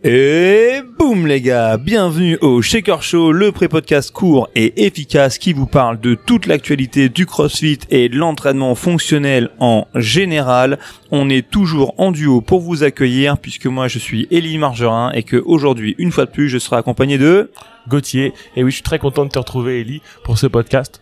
Et boum les gars, bienvenue au Shaker Show, le pré-podcast court et efficace qui vous parle de toute l'actualité du CrossFit et de l'entraînement fonctionnel en général. On est toujours en duo pour vous accueillir puisque moi je suis Élie Margerin et que aujourd'hui, une fois de plus, je serai accompagné de Gauthier. Et oui, je suis très content de te retrouver Élie pour ce podcast.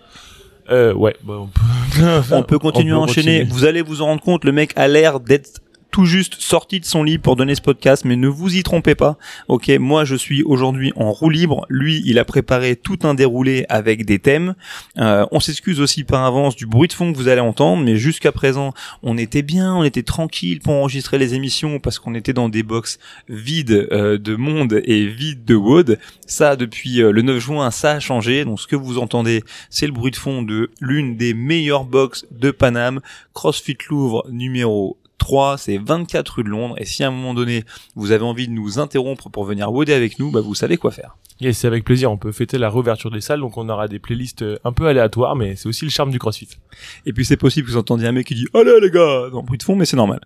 On peut continuer à enchaîner. Vous allez vous en rendre compte, le mec a l'air d'être tout juste sorti de son lit pour donner ce podcast, mais ne vous y trompez pas. Ok, moi je suis aujourd'hui en roue libre. Lui, il a préparé tout un déroulé avec des thèmes. On s'excuse aussi par avance du bruit de fond que vous allez entendre, mais jusqu'à présent, on était bien, on était tranquille pour enregistrer les émissions parce qu'on était dans des box vides de monde et vides de WOD. Ça, depuis le 9 juin, ça a changé. Donc ce que vous entendez, c'est le bruit de fond de l'une des meilleures box de Paname, CrossFit Louvre numéro 3, c'est 24 rue de Londres, et si à un moment donné vous avez envie de nous interrompre pour venir woder avec nous, bah vous savez quoi faire. Yes, c'est avec plaisir, on peut fêter la réouverture des salles, donc on aura des playlists un peu aléatoires, mais c'est aussi le charme du CrossFit. Et puis c'est possible que vous entendiez un mec qui dit « Allez les gars !» dans le bruit de fond, mais c'est normal.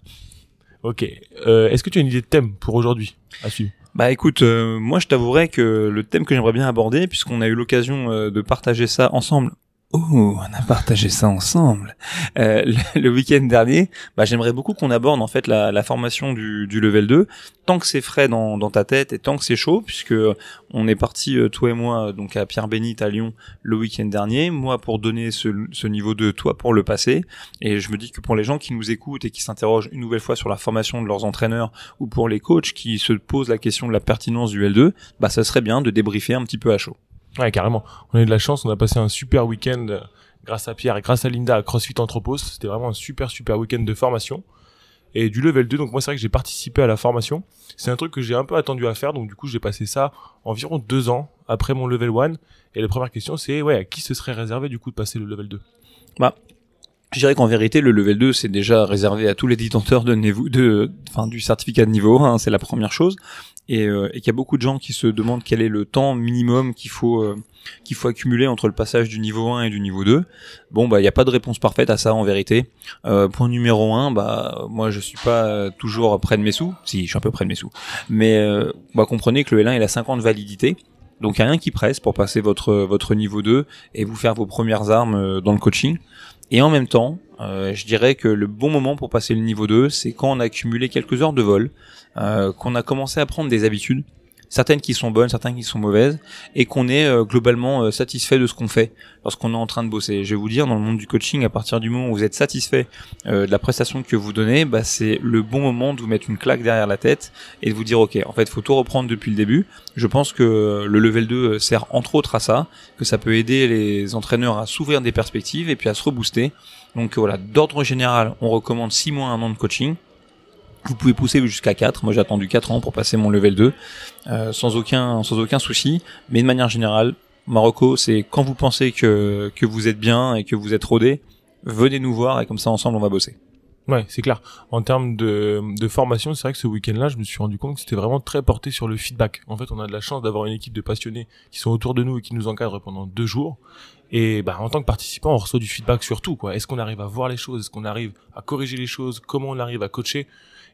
Ok, est-ce que tu as une idée de thème pour aujourd'hui à suivre ? Bah écoute, moi je t'avouerais que le thème que j'aimerais bien aborder, puisqu'on a eu l'occasion de partager ça ensemble, on a partagé ça ensemble. Le week-end dernier, bah j'aimerais beaucoup qu'on aborde en fait la formation du level 2, tant que c'est frais dans ta tête et tant que c'est chaud, puisque on est parti toi et moi donc à Pierre-Bénite à Lyon le week-end dernier, moi pour donner ce niveau 2, toi pour le passer, et je me dis que pour les gens qui nous écoutent et qui s'interrogent une nouvelle fois sur la formation de leurs entraîneurs ou pour les coachs qui se posent la question de la pertinence du L2, bah ça serait bien de débriefer un petit peu à chaud. Ouais, carrément. On a eu de la chance, on a passé un super week-end grâce à Pierre et grâce à Linda à CrossFit Anthropos. C'était vraiment un super week-end de formation. Et du level 2, donc moi c'est vrai que j'ai participé à la formation. C'est un truc que j'ai un peu attendu à faire, donc du coup j'ai passé ça environ 2 ans après mon level 1. Et la première question c'est, à qui ce serait réservé du coup de passer le level 2 ? Bah, je dirais qu'en vérité, le level 2, c'est déjà réservé à tous les détenteurs du certificat de niveau 1, c'est la première chose. Et qu'il y a beaucoup de gens qui se demandent quel est le temps minimum qu'il faut accumuler entre le passage du niveau 1 et du niveau 2. Bon, bah, il n'y a pas de réponse parfaite à ça, en vérité. Point numéro 1, bah, moi, je suis pas toujours près de mes sous. Si, je suis un peu près de mes sous. Mais, comprenez que le L1, il a 5 ans de validité. Donc, il n'y a rien qui presse pour passer votre niveau 2 et vous faire vos premières armes dans le coaching. Et en même temps, je dirais que le bon moment pour passer le niveau 2, c'est quand on a accumulé quelques heures de vol, qu'on a commencé à prendre des habitudes, certaines qui sont bonnes, certaines qui sont mauvaises, et qu'on est globalement satisfait de ce qu'on fait lorsqu'on est en train de bosser. Je vais vous dire, dans le monde du coaching, à partir du moment où vous êtes satisfait de la prestation que vous donnez, bah c'est le bon moment de vous mettre une claque derrière la tête et de vous dire ok, en fait, faut tout reprendre depuis le début. Je pense que le level 2 sert entre autres à ça, que ça peut aider les entraîneurs à s'ouvrir des perspectives et puis à se rebooster. Donc voilà, d'ordre général, on recommande 6 mois, 1 an de coaching. Vous pouvez pousser jusqu'à 4. Moi, j'ai attendu 4 ans pour passer mon level 2, sans aucun souci. Mais de manière générale, Marocco, c'est quand vous pensez que vous êtes bien et que vous êtes rodé, venez nous voir et comme ça, ensemble, on va bosser. Ouais, c'est clair. En termes de formation, c'est vrai que ce week-end-là, je me suis rendu compte que c'était vraiment très porté sur le feedback. En fait, on a de la chance d'avoir une équipe de passionnés qui sont autour de nous et qui nous encadrent pendant 2 jours. Et en tant que participant, on reçoit du feedback sur tout, quoi. Est-ce qu'on arrive à voir les choses? Est-ce qu'on arrive à corriger les choses? Comment on arrive à coacher?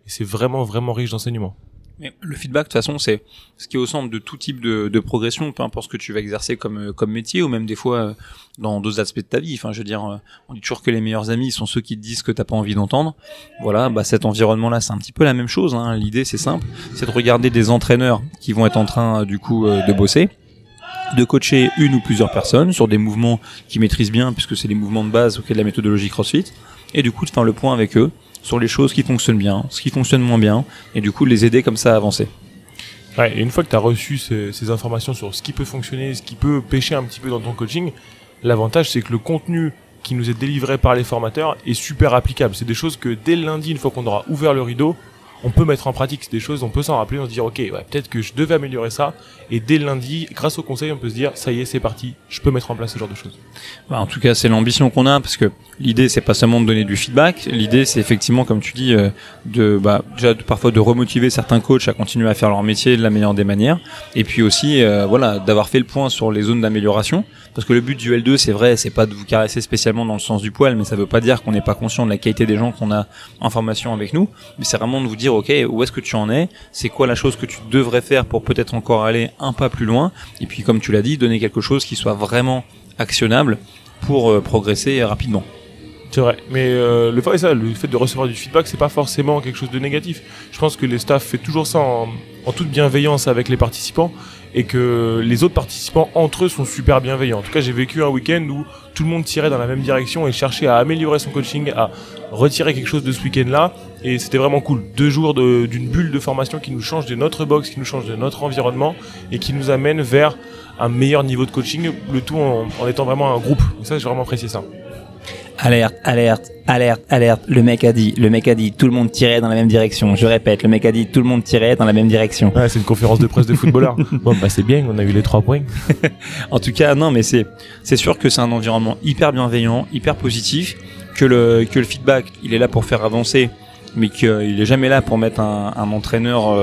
Et c'est vraiment riche d'enseignement. Mais le feedback, de toute façon, c'est ce qui est au centre de tout type de progression, peu importe ce que tu vas exercer comme métier, ou même des fois dans d'autres aspects de ta vie. Enfin, je veux dire, on dit toujours que les meilleurs amis sont ceux qui te disent ce que t'as pas envie d'entendre. Voilà, bah cet environnement-là, c'est un petit peu la même chose. Hein. L'idée, c'est simple, c'est de regarder des entraîneurs qui vont être en train, du coup, de bosser, de coacher une ou plusieurs personnes sur des mouvements qu'ils maîtrisent bien, puisque c'est les mouvements de base de la méthodologie CrossFit, et du coup, de faire le point avec eux sur les choses qui fonctionnent bien, ce qui fonctionne moins bien, et du coup les aider comme ça à avancer. Ouais, et une fois que tu as reçu ces informations sur ce qui peut fonctionner, ce qui peut pêcher un petit peu dans ton coaching, l'avantage c'est que le contenu qui nous est délivré par les formateurs est super applicable. C'est des choses que dès le lundi, une fois qu'on aura ouvert le rideau, on peut mettre en pratique. C'est des choses, on peut s'en rappeler, on se dire ok, peut-être que je devais améliorer ça, et dès le lundi, grâce au conseil, on peut se dire ça y est, c'est parti, je peux mettre en place ce genre de choses. En tout cas, c'est l'ambition qu'on a, parce que l'idée, c'est pas seulement de donner du feedback. L'idée, c'est effectivement, comme tu dis, parfois de remotiver certains coachs à continuer à faire leur métier de la meilleure des manières, et puis aussi, d'avoir fait le point sur les zones d'amélioration. Parce que le but du L2, c'est vrai, c'est pas de vous caresser spécialement dans le sens du poil, mais ça veut pas dire qu'on n'est pas conscient de la qualité des gens qu'on a en formation avec nous, mais c'est vraiment de vous dire dire ok, où est-ce que tu en es, c'est quoi la chose que tu devrais faire pour peut-être encore aller un pas plus loin, et puis comme tu l'as dit, donner quelque chose qui soit vraiment actionnable pour progresser rapidement. C'est vrai, mais le fait de recevoir du feedback, c'est pas forcément quelque chose de négatif. Je pense que les staffs fait toujours ça en toute bienveillance avec les participants, et que les autres participants entre eux sont super bienveillants. En tout cas, j'ai vécu un week-end où tout le monde tirait dans la même direction et cherchait à améliorer son coaching, à retirer quelque chose de ce week-end-là, et c'était vraiment cool. 2 jours d'une bulle de formation qui nous change de notre box, qui nous change de notre environnement, et qui nous amène vers un meilleur niveau de coaching, le tout en étant vraiment un groupe. Et ça, j'ai vraiment apprécié ça. Alerte, alerte, alerte, alerte. Le mec a dit, tout le monde tirait dans la même direction. Je répète, le mec a dit, tout le monde tirait dans la même direction. Ouais, c'est une conférence de presse de footballeur. Bon, bah, c'est bien, on a eu les 3 points. En tout cas, non, mais c'est sûr que c'est un environnement hyper bienveillant, hyper positif, que le feedback, il est là pour faire avancer, mais qu'il est jamais là pour mettre un entraîneur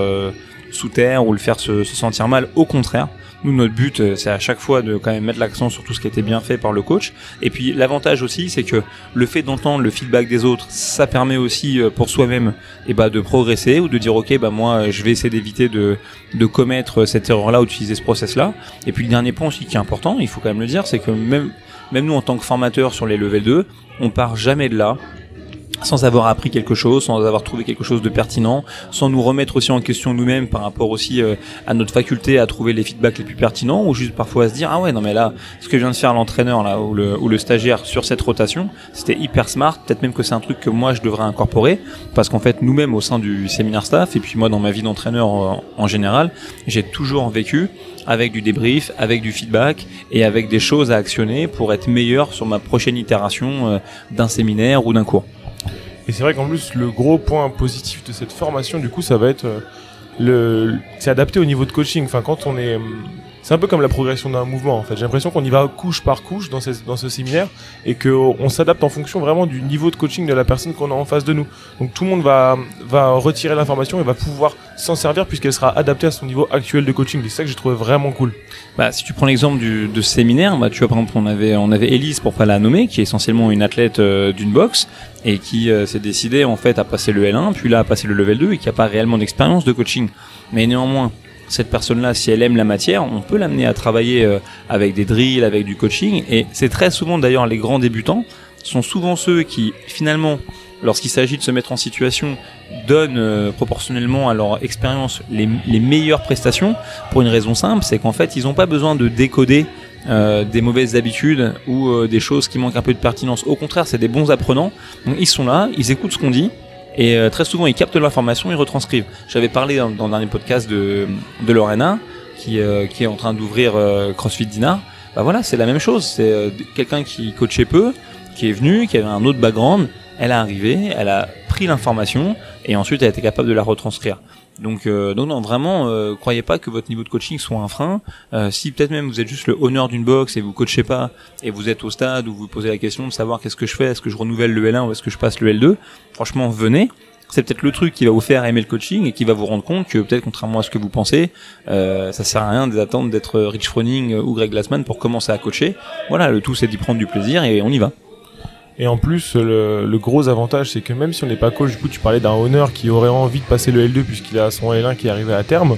sous terre ou le faire se sentir mal. Au contraire. Nous, notre but, c'est à chaque fois de quand même mettre l'accent sur tout ce qui a été bien fait par le coach. Et puis, l'avantage aussi, c'est que le fait d'entendre le feedback des autres, ça permet aussi pour soi-même de progresser ou de dire, ok, moi, je vais essayer d'éviter de commettre cette erreur-là ou d'utiliser ce process-là. Et puis, le dernier point aussi qui est important, il faut quand même le dire, c'est que même nous, en tant que formateurs sur les level 2, on part jamais de là sans avoir appris quelque chose, sans avoir trouvé quelque chose de pertinent, sans nous remettre aussi en question nous-mêmes par rapport aussi à notre faculté à trouver les feedbacks les plus pertinents, ou juste parfois à se dire ah ouais non mais là ce que vient de faire l'entraîneur là ou le stagiaire sur cette rotation, c'était hyper smart, peut-être même que c'est un truc que moi je devrais incorporer, parce qu'en fait nous-mêmes au sein du séminaire staff et puis moi dans ma vie d'entraîneur en général, j'ai toujours vécu avec du débrief, avec du feedback et avec des choses à actionner pour être meilleur sur ma prochaine itération d'un séminaire ou d'un cours. Et c'est vrai qu'en plus, le gros point positif de cette formation, du coup, ça va être c'est adapté au niveau de coaching. Enfin, quand on est, c'est un peu comme la progression d'un mouvement, en fait. J'ai l'impression qu'on y va couche par couche dans ce séminaire et qu'on s'adapte en fonction vraiment du niveau de coaching de la personne qu'on a en face de nous. Donc tout le monde va retirer l'information et va pouvoir s'en servir puisqu'elle sera adaptée à son niveau actuel de coaching. C'est ça que j'ai trouvé vraiment cool. Si tu prends l'exemple de ce séminaire, tu vois par exemple on avait Élise pour pas la nommer, qui est essentiellement une athlète d'une boxe et qui s'est décidée en fait à passer le L1, puis là à passer le level 2 et qui a pas réellement d'expérience de coaching. Mais néanmoins, cette personne-là, si elle aime la matière, on peut l'amener à travailler avec des drills, avec du coaching. Et c'est très souvent d'ailleurs les grands débutants sont souvent ceux qui finalement, lorsqu'il s'agit de se mettre en situation, donnent proportionnellement à leur expérience les meilleures prestations, pour une raison simple, c'est qu'en fait ils n'ont pas besoin de décoder des mauvaises habitudes ou des choses qui manquent un peu de pertinence. Au contraire, c'est des bons apprenants. Donc ils sont là, ils écoutent ce qu'on dit. Et très souvent, ils captent l'information, ils retranscrivent. J'avais parlé dans le dernier podcast de Lorena, qui est en train d'ouvrir CrossFit Dinard. Voilà, c'est la même chose. C'est quelqu'un qui coachait peu, qui est venu, qui avait un autre background. Elle est arrivée, elle a pris l'information et ensuite elle a été capable de la retranscrire. Donc non, vraiment, croyez pas que votre niveau de coaching soit un frein. Si peut-être même vous êtes juste le owner d'une box et vous coachez pas et vous êtes au stade où vous posez la question de savoir qu'est-ce que je fais, est-ce que je renouvelle le L1 ou est-ce que je passe le L2, franchement venez. C'est peut-être le truc qui va vous faire aimer le coaching et qui va vous rendre compte que peut-être contrairement à ce que vous pensez, ça sert à rien d'attendre d'être Rich Froning ou Greg Glassman pour commencer à coacher. Voilà, le tout c'est d'y prendre du plaisir et on y va. Et en plus, le gros avantage, c'est que même si on n'est pas coach, du coup, tu parlais d'un owner qui aurait envie de passer le L2 puisqu'il a son L1 qui est arrivé à terme,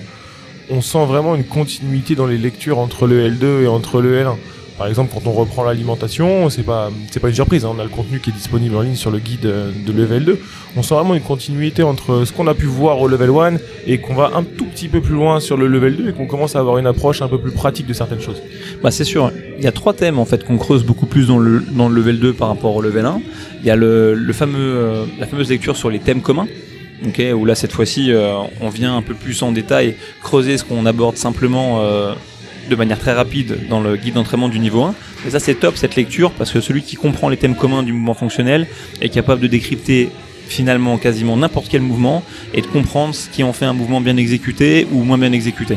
on sent vraiment une continuité dans les lectures entre le L2 et entre le L1. Par exemple, quand on reprend l'alimentation, c'est pas une surprise, hein, on a le contenu qui est disponible en ligne sur le guide de level 2. On sent vraiment une continuité entre ce qu'on a pu voir au level 1 et qu'on va un tout petit peu plus loin sur le level 2 et qu'on commence à avoir une approche un peu plus pratique de certaines choses. C'est sûr, il y a 3 thèmes en fait qu'on creuse beaucoup plus dans le level 2 par rapport au level 1. Il y a la fameuse lecture sur les thèmes communs. Okay, où là cette fois-ci on vient un peu plus en détail creuser ce qu'on aborde simplement de manière très rapide dans le guide d'entraînement du niveau 1. Et ça c'est top cette lecture parce que celui qui comprend les thèmes communs du mouvement fonctionnel est capable de décrypter finalement quasiment n'importe quel mouvement et de comprendre ce qui en fait un mouvement bien exécuté ou moins bien exécuté.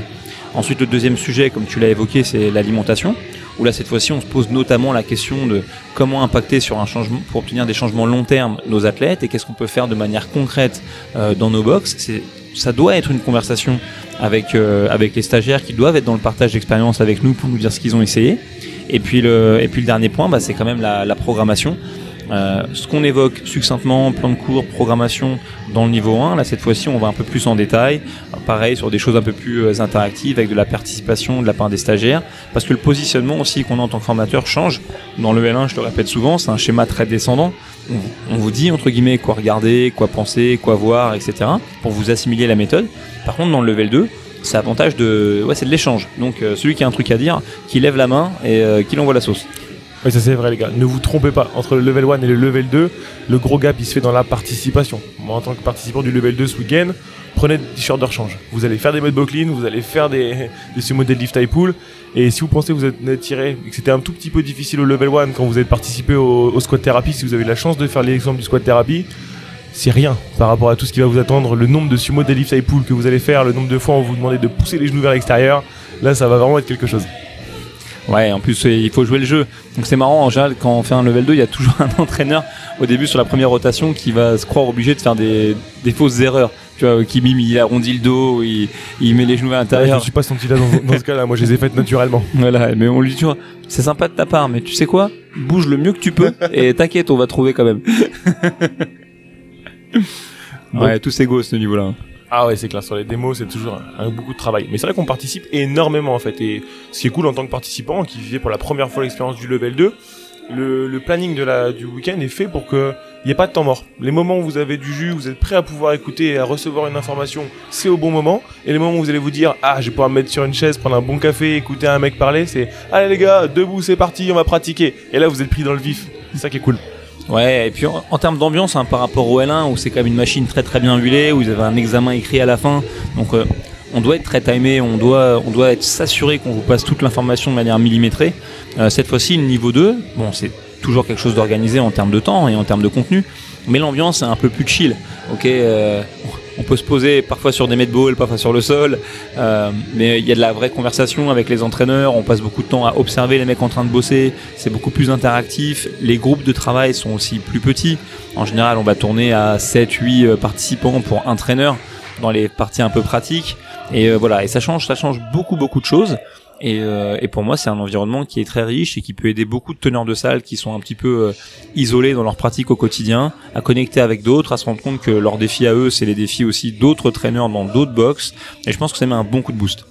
Ensuite le deuxième sujet, comme tu l'as évoqué, c'est l'alimentation, où là cette fois-ci on se pose notamment la question de comment impacter sur un changement pour obtenir des changements long terme nos athlètes et qu'est-ce qu'on peut faire de manière concrète dans nos box. Ça doit être une conversation avec les stagiaires qui doivent être dans le partage d'expérience avec nous pour nous dire ce qu'ils ont essayé. Et puis le dernier point, c'est quand même la programmation, Ce qu'on évoque succinctement, plan de cours, programmation dans le niveau 1, là cette fois-ci on va un peu plus en détail, pareil sur des choses un peu plus interactives avec de la participation de la part des stagiaires, parce que le positionnement aussi qu'on a en tant que formateur change. Dans le L1, je le répète souvent, c'est un schéma très descendant. On vous dit entre guillemets quoi regarder, quoi penser, quoi voir, etc. pour vous assimiler la méthode. Par contre dans le level 2, c'est avantage c'est de l'échange. Donc celui qui a un truc à dire, qui lève la main et qui envoie la sauce. Oui, ça c'est vrai les gars, ne vous trompez pas, entre le level 1 et le level 2, le gros gap il se fait dans la participation. Moi en tant que participant du level 2 ce week-end, prenez des t-shirts de rechange. Vous allez faire des mode clean, vous allez faire des sumo deadlift high pull, et si vous pensez que vous êtes tiré et que c'était un tout petit peu difficile au level 1 quand vous avez participé au squat thérapie, si vous avez la chance de faire l'exemple du squat thérapie, c'est rien par rapport à tout ce qui va vous attendre, le nombre de sumo deadlift high pull que vous allez faire, le nombre de fois où on vous demandez de pousser les genoux vers l'extérieur, là ça va vraiment être quelque chose. Ouais, en plus il faut jouer le jeu. Donc c'est marrant, en général quand on fait un level 2, il y a toujours un entraîneur au début sur la première rotation qui va se croire obligé de faire des fausses erreurs. Tu vois, qui mime, il arrondit le dos, il met les genoux à l'intérieur. Ouais, je suis pas senti là dans ce cas-là, moi je les ai faites naturellement. Voilà, mais on lui dit toujours, c'est sympa de ta part, mais tu sais quoi, bouge le mieux que tu peux et t'inquiète, on va trouver quand même. Ouais, tous égaux à ce niveau-là. Ah ouais, c'est clair, sur les démos, c'est toujours beaucoup de travail. Mais c'est vrai qu'on participe énormément en fait. Et ce qui est cool en tant que participant, qui vivait pour la première fois l'expérience du level 2, le planning du week-end est fait pour que il n'y ait pas de temps mort. Les moments où vous avez du jus, vous êtes prêt à pouvoir écouter et à recevoir une information, c'est au bon moment. Et les moments où vous allez vous dire, je vais pouvoir me mettre sur une chaise, prendre un bon café, écouter un mec parler, c'est, allez les gars, debout, c'est parti, on va pratiquer. Et là, vous êtes pris dans le vif. C'est ça qui est cool. Ouais, et puis en termes d'ambiance, par rapport au L1 où c'est quand même une machine très très bien huilée, où vous avez un examen écrit à la fin, donc on doit être très timé, on doit être s'assurer qu'on vous passe toute l'information de manière millimétrée. Cette fois-ci, le niveau 2, bon, c'est toujours quelque chose d'organisé en termes de temps et en termes de contenu, mais l'ambiance est un peu plus chill. Ok, on peut se poser parfois sur des medballs, parfois sur le sol, mais il y a de la vraie conversation avec les entraîneurs, on passe beaucoup de temps à observer les mecs en train de bosser, c'est beaucoup plus interactif, les groupes de travail sont aussi plus petits, en général on va tourner à 7-8 participants pour un entraîneur dans les parties un peu pratiques, et voilà, et ça change beaucoup de choses. Et pour moi, c'est un environnement qui est très riche et qui peut aider beaucoup de teneurs de salle qui sont un petit peu isolés dans leur pratique au quotidien, à connecter avec d'autres, à se rendre compte que leurs défis à eux, c'est les défis aussi d'autres traîneurs dans d'autres box. Et je pense que ça met un bon coup de boost.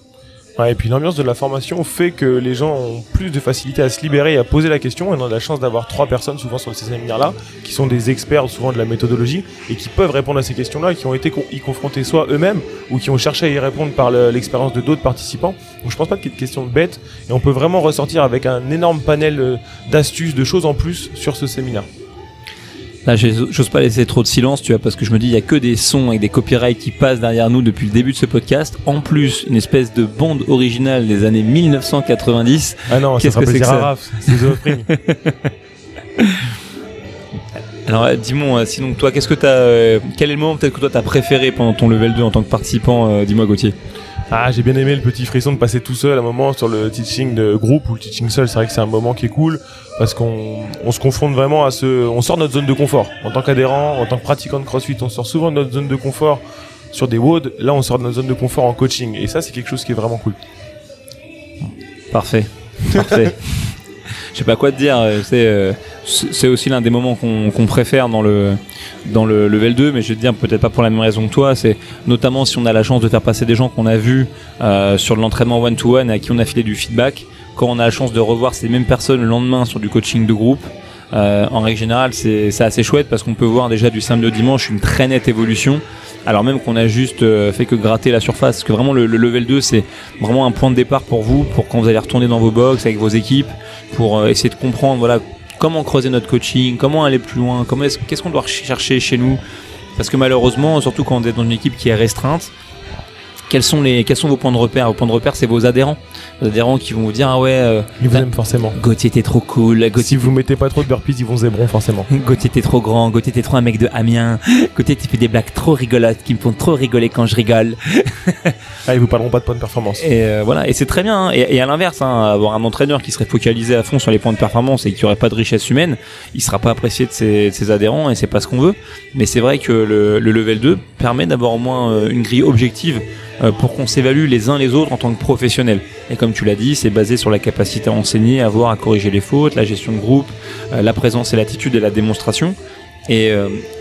Ouais, et puis l'ambiance de la formation fait que les gens ont plus de facilité à se libérer et à poser la question. Et on a la chance d'avoir 3 personnes souvent sur ces séminaires-là qui sont des experts souvent de la méthodologie et qui peuvent répondre à ces questions-là, qui ont été y confrontés soit eux-mêmes ou qui ont cherché à y répondre par l'expérience de d'autres participants. Donc je pense pas qu'il y ait de questions bêtes et on peut vraiment ressortir avec un énorme panel d'astuces, de choses en plus sur ce séminaire. Là, j'ose pas laisser trop de silence, tu vois, parce que je me dis, il y a que des sons et des copyrights qui passent derrière nous depuis le début de ce podcast. En plus, une espèce de bande originale des années 1990. Ah non, qu'est-ce que c'est que ça? C'est The Offspring. Alors, dis-moi, sinon, toi, qu'est-ce que quel est le moment peut-être que toi t'as préféré pendant ton level 2 en tant que participant? Dis-moi, Gauthier. J'ai bien aimé le petit frisson de passer tout seul un moment sur le teaching de groupe ou le teaching seul. C'est vrai que c'est un moment qui est cool parce qu'on se confronte vraiment on sort de notre zone de confort. En tant qu'adhérent, en tant que pratiquant de CrossFit, on sort souvent de notre zone de confort sur des WOD. Là, on sort de notre zone de confort en coaching. Et ça, c'est quelque chose qui est vraiment cool. Parfait. Je sais pas quoi te dire, c'est aussi l'un des moments qu'on préfère dans le level 2, mais je vais te dire peut-être pas pour la même raison que toi, c'est notamment si on a la chance de faire passer des gens qu'on a vus sur de l'entraînement one-to-one à qui on a filé du feedback, quand on a la chance de revoir ces mêmes personnes le lendemain sur du coaching de groupe, en règle générale c'est assez chouette parce qu'on peut voir déjà du samedi au dimanche une très nette évolution, alors même qu'on a juste fait que gratter la surface, parce que vraiment le level 2 c'est vraiment un point de départ pour vous, pour quand vous allez retourner dans vos box avec vos équipes, pour essayer de comprendre voilà comment creuser notre coaching, comment aller plus loin, qu'est-ce qu'on doit chercher chez nous, parce que malheureusement, surtout quand vous êtes dans une équipe qui est restreinte, quels sont vos points de repère? Vos points de repère, c'est vos adhérents qui vont vous dire ils vous aiment forcément. Gauthier t'es trop cool. Gauthier, si vous mettez pas trop de burpees, ils vont zébron forcément. Gauthier t'es trop grand. Gauthier t'es trop un mec de Amiens. Gauthier tu fais des blagues trop rigolotes qui me font trop rigoler quand je rigole. Ils vous parleront pas de points de performance. Et voilà, et c'est très bien. Et à l'inverse, avoir un entraîneur qui serait focalisé à fond sur les points de performance et qui aurait pas de richesse humaine, il sera pas apprécié de ses adhérents et c'est pas ce qu'on veut. Mais c'est vrai que le level 2 permet d'avoir au moins une grille objective pour qu'on s'évalue les uns les autres en tant que professionnels. Et comme tu l'as dit, c'est basé sur la capacité à enseigner, à voir, à corriger les fautes, la gestion de groupe, la présence et l'attitude et la démonstration. Et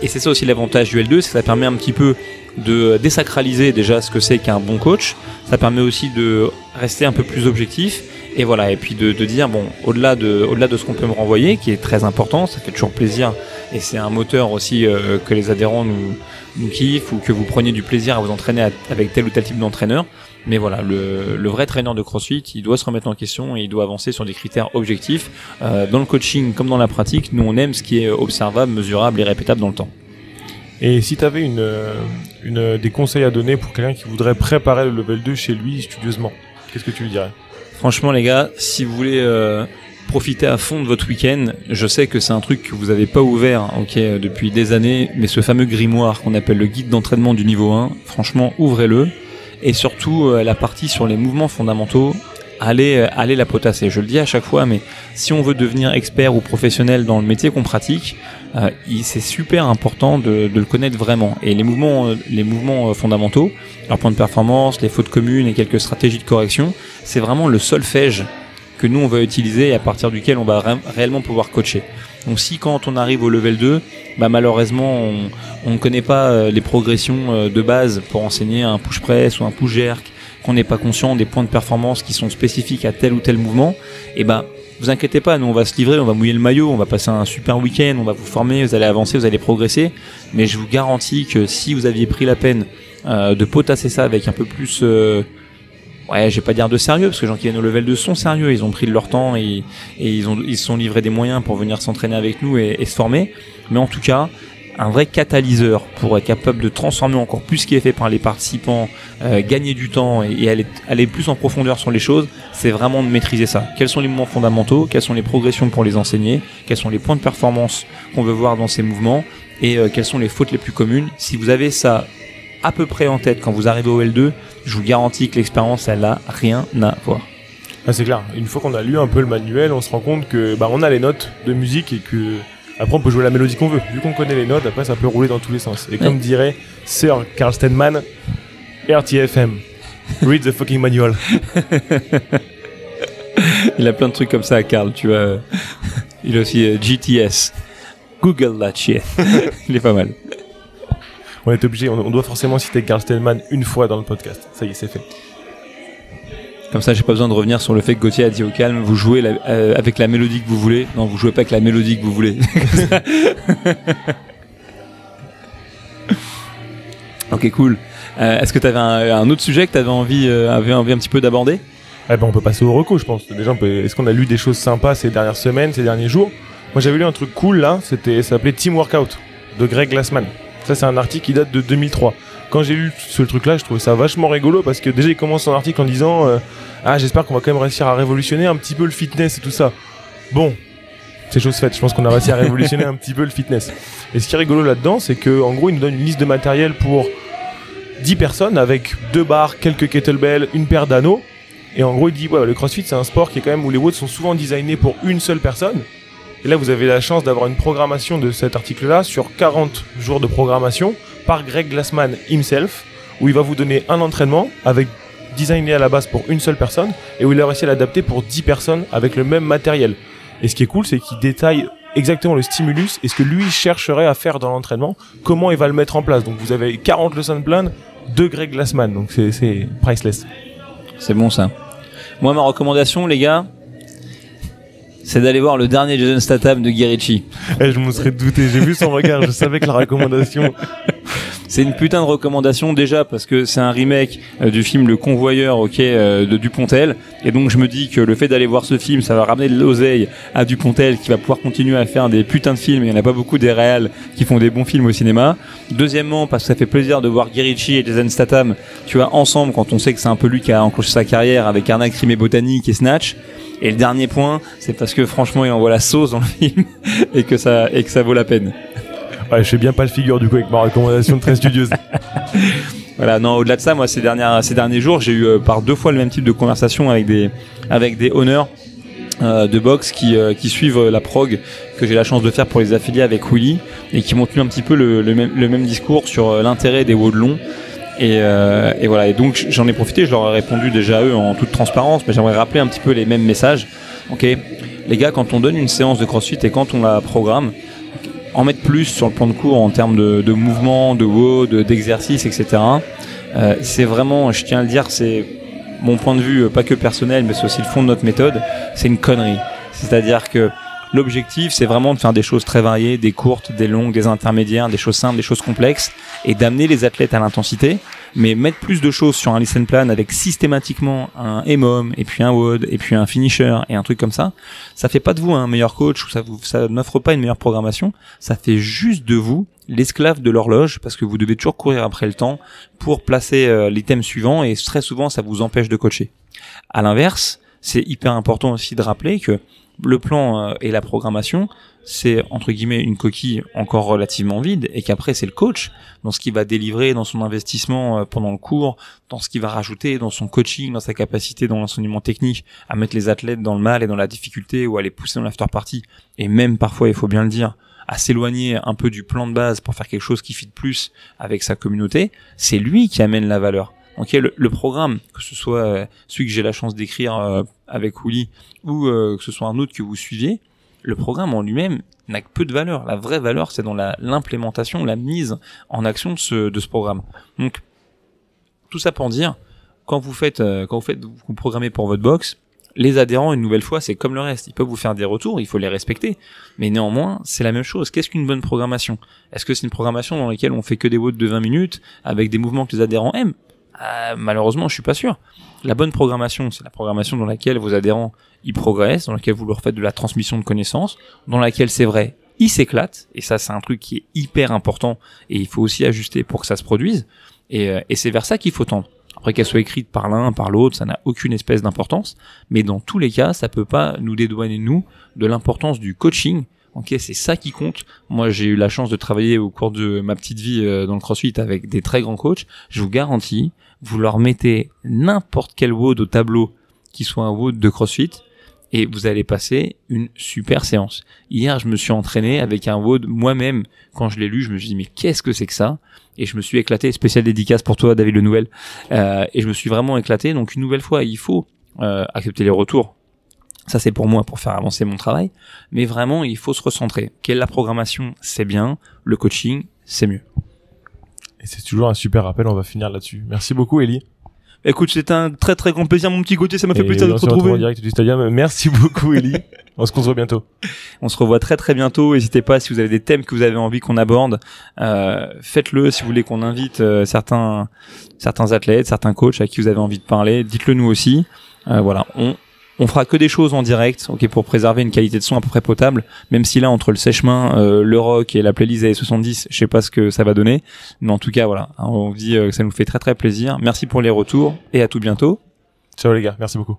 c'est ça aussi l'avantage du L2, c'est que ça permet un petit peu de désacraliser déjà ce que c'est qu'un bon coach. Ça permet aussi de rester un peu plus objectif. Et voilà, et puis de dire, bon, au-delà de ce qu'on peut me renvoyer, qui est très important, ça fait toujours plaisir, et c'est un moteur aussi que les adhérents nous kiffent, ou que vous preniez du plaisir à vous entraîner avec tel ou tel type d'entraîneur. Mais voilà, le vrai traîneur de CrossFit, il doit se remettre en question et il doit avancer sur des critères objectifs. Dans le coaching comme dans la pratique, nous on aime ce qui est observable, mesurable et répétable dans le temps. Et si tu avais des conseils à donner pour quelqu'un qui voudrait préparer le level 2 chez lui studieusement, qu'est-ce que tu lui dirais ? Franchement les gars, si vous voulez profiter à fond de votre week-end, je sais que c'est un truc que vous n'avez pas ouvert depuis des années, mais ce fameux grimoire qu'on appelle le guide d'entraînement du niveau 1, franchement ouvrez-le. Et surtout la partie sur les mouvements fondamentaux, allez la potasser. Je le dis à chaque fois, mais si on veut devenir expert ou professionnel dans le métier qu'on pratique, c'est super important de le connaître vraiment. Et les mouvements fondamentaux, leurs points de performance, les fautes communes et quelques stratégies de correction, c'est vraiment le solfège que nous on va utiliser et à partir duquel on va réellement pouvoir coacher. Donc si quand on arrive au level 2, malheureusement on ne connaît pas les progressions de base pour enseigner un push press ou un push jerk, qu'on n'est pas conscient des points de performance qui sont spécifiques à tel ou tel mouvement, et vous inquiétez pas, nous on va se livrer, on va mouiller le maillot, on va passer un super week-end, on va vous former, vous allez avancer, vous allez progresser, mais je vous garantis que si vous aviez pris la peine de potasser ça avec un peu plus... je vais pas dire de sérieux, parce que les gens qui viennent au level 2 sont sérieux, ils ont pris de leur temps et ils se sont livrés des moyens pour venir s'entraîner avec nous et se former. Mais en tout cas, un vrai catalyseur pour être capable de transformer encore plus ce qui est fait par les participants, gagner du temps et aller plus en profondeur sur les choses, c'est vraiment de maîtriser ça. Quels sont les mouvements fondamentaux, quelles sont les progressions pour les enseigner, quels sont les points de performance qu'on veut voir dans ces mouvements et quelles sont les fautes les plus communes. Si vous avez ça à peu près en tête quand vous arrivez au L2, je vous garantis que l'expérience, elle a rien à voir. Ah, c'est clair. Une fois qu'on a lu un peu le manuel, on se rend compte que on a les notes de musique et que après on peut jouer la mélodie qu'on veut. Vu qu'on connaît les notes, après ça peut rouler dans tous les sens. Et comme dirait Sir Carl Steinman, RTFM, read the fucking manual. Il a plein de trucs comme ça, Carl. Tu vois, il a aussi GTS, Google that shit. Il est pas mal. On est obligé, on doit forcément citer Carl Steinman une fois dans le podcast. Ça y est, c'est fait. Comme ça, j'ai pas besoin de revenir sur le fait que Gauthier a dit au calme, vous jouez avec la mélodie que vous voulez. Non, vous jouez pas avec la mélodie que vous voulez. Ok, cool. Est-ce que tu avais un autre sujet que tu avais envie un petit peu d'aborder ? On peut passer au reco, je pense. Déjà, est-ce qu'on a lu des choses sympas ces dernières semaines, ces derniers jours ? Moi, j'avais lu un truc cool là. Ça s'appelait Team Workout de Greg Glassman. Ça, c'est un article qui date de 2003. Quand j'ai lu ce truc-là, je trouvais ça vachement rigolo parce que déjà, il commence son article en disant j'espère qu'on va quand même réussir à révolutionner un petit peu le fitness et tout ça. Bon, c'est chose faite. Je pense qu'on a réussi à révolutionner un petit peu le fitness. Et ce qui est rigolo là-dedans, c'est qu'en gros, il nous donne une liste de matériel pour 10 personnes avec 2 barres, quelques kettlebells, une paire d'anneaux. Et en gros, il dit le CrossFit, c'est un sport qui est quand même où les watts sont souvent designés pour une seule personne. Et là, vous avez la chance d'avoir une programmation de cet article-là sur 40 jours de programmation par Greg Glassman himself, où il va vous donner un entraînement avec designé à la base pour une seule personne et où il a réussi à l'adapter pour 10 personnes avec le même matériel. Et ce qui est cool, c'est qu'il détaille exactement le stimulus et ce que lui chercherait à faire dans l'entraînement, comment il va le mettre en place. Donc vous avez 40 lesson plans de Greg Glassman, donc c'est priceless. C'est bon ça. Moi, ma recommandation, les gars, c'est d'aller voir le dernier Jason Statham de Guy Ritchie. Je m'en serais douté, j'ai vu son regard, je savais que la recommandation... C'est une putain de recommandation déjà parce que c'est un remake du film Le Convoyeur de Dupontel, et donc je me dis que le fait d'aller voir ce film, ça va ramener de l'oseille à Dupontel qui va pouvoir continuer à faire des putains de films. Il y en a pas beaucoup des réals qui font des bons films au cinéma. Deuxièmement, parce que ça fait plaisir de voir Guy Ritchie et Jason Statham, tu vois, ensemble quand on sait que c'est un peu lui qui a enclenché sa carrière avec Arnaque, Crime et Botanique et Snatch. Et le dernier point, c'est parce que franchement il envoie la sauce dans le film et que ça vaut la peine. Ouais, je fais bien pas le figure du coup avec ma recommandation très studieuse. Voilà, non, au-delà de ça, moi ces derniers jours, j'ai eu par 2 fois le même type de conversation avec des owners de boxe qui suivent la prog que j'ai la chance de faire pour les affiliés avec Willy et qui m'ont tenu un petit peu le même discours sur l'intérêt des WOD longs. Et voilà. Et donc j'en ai profité, je leur ai répondu déjà à eux en toute transparence, mais j'aimerais rappeler un petit peu les mêmes messages. Ok, les gars, quand on donne une séance de CrossFit et quand on la programme, en mettre plus sur le plan de cours en termes de mouvement, de WOD, d'exercice, etc. C'est vraiment, je tiens à le dire, c'est mon point de vue, pas que personnel, mais c'est aussi le fond de notre méthode. C'est une connerie. C'est-à-dire que l'objectif, c'est vraiment de faire des choses très variées, des courtes, des longues, des intermédiaires, des choses simples, des choses complexes, et d'amener les athlètes à l'intensité. Mais mettre plus de choses sur un listen plan avec systématiquement un EMOM, et puis un WOD, et puis un finisher, et un truc comme ça fait pas de vous un meilleur coach, ou ça n'offre pas une meilleure programmation, ça fait juste de vous l'esclave de l'horloge, parce que vous devez toujours courir après le temps pour placer l'item suivant, et très souvent, ça vous empêche de coacher. À l'inverse, c'est hyper important aussi de rappeler que le plan et la programmation, c'est entre guillemets une coquille encore relativement vide, et qu'après c'est le coach dans ce qu'il va délivrer, dans son investissement pendant le cours, dans ce qu'il va rajouter, dans son coaching, dans sa capacité dans l'enseignement technique à mettre les athlètes dans le mal et dans la difficulté, ou à les pousser dans l'after party, et même parfois, il faut bien le dire, à s'éloigner un peu du plan de base pour faire quelque chose qui fit plus avec sa communauté. C'est lui qui amène la valeur. Ok, le programme, que ce soit celui que j'ai la chance d'écrire avec Willy, ou que ce soit un autre que vous suiviez, le programme en lui-même n'a que peu de valeur. La vraie valeur, c'est dans l'implémentation, la mise en action de ce programme. Donc, tout ça pour dire, quand vous programmez pour votre box, les adhérents, une nouvelle fois, c'est comme le reste. Ils peuvent vous faire des retours, il faut les respecter. Mais néanmoins, c'est la même chose. Qu'est-ce qu'une bonne programmation? Est-ce que c'est une programmation dans laquelle on fait que des WOD de 20 minutes, avec des mouvements que les adhérents aiment? Malheureusement, je suis pas sûr. La bonne programmation, c'est la programmation dans laquelle vos adhérents y progressent, dans laquelle vous leur faites de la transmission de connaissances, dans laquelle c'est vrai, ils s'éclatent, et ça c'est un truc qui est hyper important, et il faut aussi ajuster pour que ça se produise, et c'est vers ça qu'il faut tendre. Après qu'elle soit écrite par l'un, par l'autre, ça n'a aucune espèce d'importance, mais dans tous les cas, ça peut pas nous dédouaner, nous, de l'importance du coaching. Ok, c'est ça qui compte. Moi, j'ai eu la chance de travailler au cours de ma petite vie dans le CrossFit avec des très grands coachs. Je vous garantis, vous leur mettez n'importe quel WOD au tableau qui soit un WOD de CrossFit et vous allez passer une super séance. Hier, je me suis entraîné avec un WOD moi-même. Quand je l'ai lu, je me suis dit mais qu'est-ce que c'est que ça? Et je me suis éclaté. Spécial dédicace pour toi, David Le Nouvel. Et je me suis vraiment éclaté. Donc une nouvelle fois, il faut accepter les retours. Ça, c'est pour moi, pour faire avancer mon travail. Mais vraiment, il faut se recentrer. La programmation, c'est bien. Le coaching, c'est mieux. Et c'est toujours un super rappel. On va finir là-dessus. Merci beaucoup, Eli. Écoute, c'est un très très grand plaisir, mon petit Gauthier. Ça m'a fait plaisir de te retrouver. En direct du stadium. Merci beaucoup, Eli. On se revoit bientôt. On se revoit très très bientôt. N'hésitez pas, si vous avez des thèmes que vous avez envie qu'on aborde, faites-le. Si vous voulez qu'on invite certains athlètes, certains coachs à qui vous avez envie de parler, dites-le nous aussi. Voilà, on fera que des choses en direct, ok, pour préserver une qualité de son à peu près potable, même si là, entre le sèche-main, le rock et la playlist des 70, je sais pas ce que ça va donner, mais en tout cas, voilà, on vous dit que ça nous fait très très plaisir. Merci pour les retours et à tout bientôt. Ciao les gars, merci beaucoup.